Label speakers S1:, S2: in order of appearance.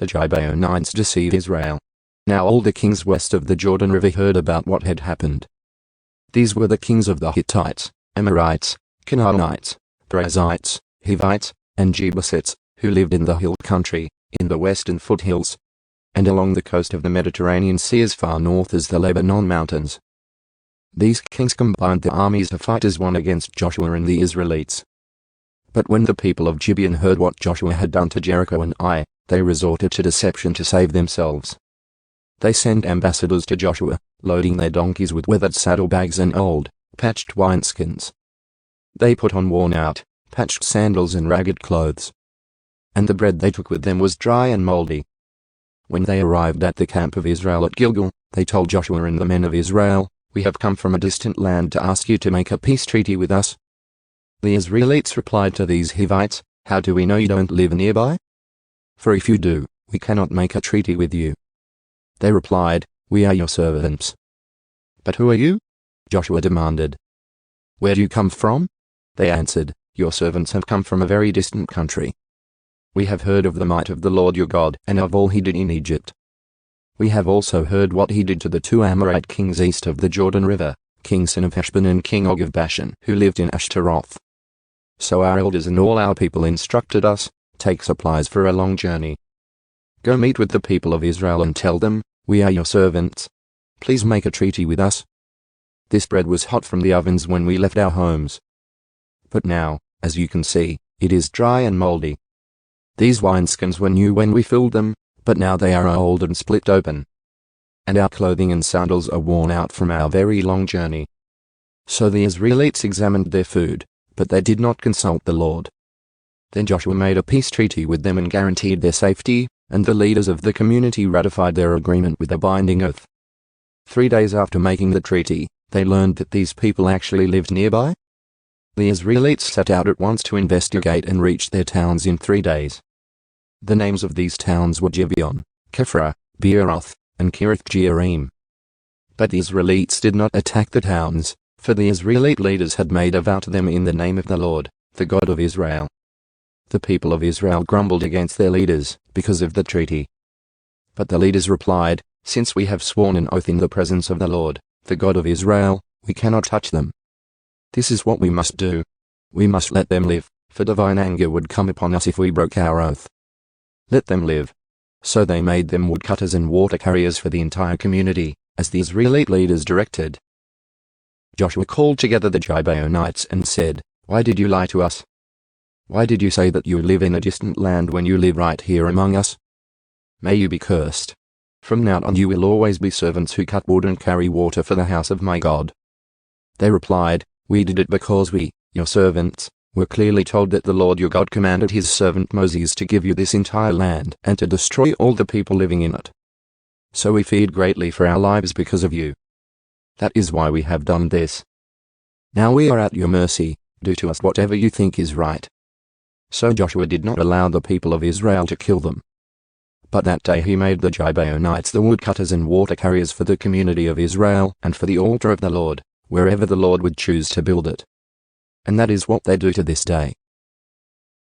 S1: the Gibeonites deceived Israel. Now all the kings west of the Jordan River heard about what had happened. These were the kings of the Hittites, Amorites, Canaanites, Perizzites, Hivites, and Jebusites, who lived in the hill country, in the western foothills, and along the coast of the Mediterranean Sea as far north as the Lebanon mountains. These kings combined their armies to fight as one against Joshua and the Israelites. But when the people of Gibeon heard what Joshua had done to Jericho and Ai, they resorted to deception to save themselves. They sent ambassadors to Joshua, loading their donkeys with withered saddlebags and old, patched wineskins. They put on worn-out, patched sandals and ragged clothes. And the bread they took with them was dry and moldy. When they arrived at the camp of Israel at Gilgal, they told Joshua and the men of Israel, "We have come from a distant land to ask you to make a peace treaty with us." The Israelites replied to these Hivites, "How do we know you don't live nearby? For if you do, we cannot make a treaty with you." They replied, "We are your servants." "But who are you?" Joshua demanded. "Where do you come from?" They answered, "Your servants have come from a very distant country. We have heard of the might of the Lord your God and of all he did in Egypt. We have also heard what he did to the two Amorite kings east of the Jordan River, King Sin of Heshbon and King Og of Bashan, who lived in Ashtaroth. So our elders and all our people instructed us, take supplies for a long journey. Go meet with the people of Israel and tell them, we are your servants. Please make a treaty with us. This bread was hot from the ovens when we left our homes. But now, as you can see, it is dry and moldy. These wineskins were new when we filled them, but now they are old and split open. And our clothing and sandals are worn out from our very long journey." So the Israelites examined their food, but they did not consult the Lord. Then Joshua made a peace treaty with them and guaranteed their safety, and the leaders of the community ratified their agreement with a binding oath. 3 days after making the treaty, they learned that these people actually lived nearby. The Israelites set out at once to investigate and reached their towns in 3 days. The names of these towns were Gibeon, Kephra, Beeroth, and Kiriath-Jearim. But the Israelites did not attack the towns, for the Israelite leaders had made a vow to them in the name of the Lord, the God of Israel. The people of Israel grumbled against their leaders because of the treaty. But the leaders replied, "Since we have sworn an oath in the presence of the Lord, the God of Israel, we cannot touch them. This is what we must do. We must let them live, for divine anger would come upon us if we broke our oath. Let them live." So they made them woodcutters and water carriers for the entire community, as the Israelite leaders directed. Joshua called together the Gibeonites and said, "Why did you lie to us? Why did you say that you live in a distant land when you live right here among us? May you be cursed. From now on you will always be servants who cut wood and carry water for the house of my God." They replied, "We did it because we, your servants, were clearly told that the Lord your God commanded his servant Moses to give you this entire land and to destroy all the people living in it. So we feared greatly for our lives because of you. That is why we have done this. Now we are at your mercy, do to us whatever you think is right." So Joshua did not allow the people of Israel to kill them. But that day he made the Gibeonites the woodcutters and water carriers for the community of Israel and for the altar of the Lord, wherever the Lord would choose to build it. And that is what they do to this day.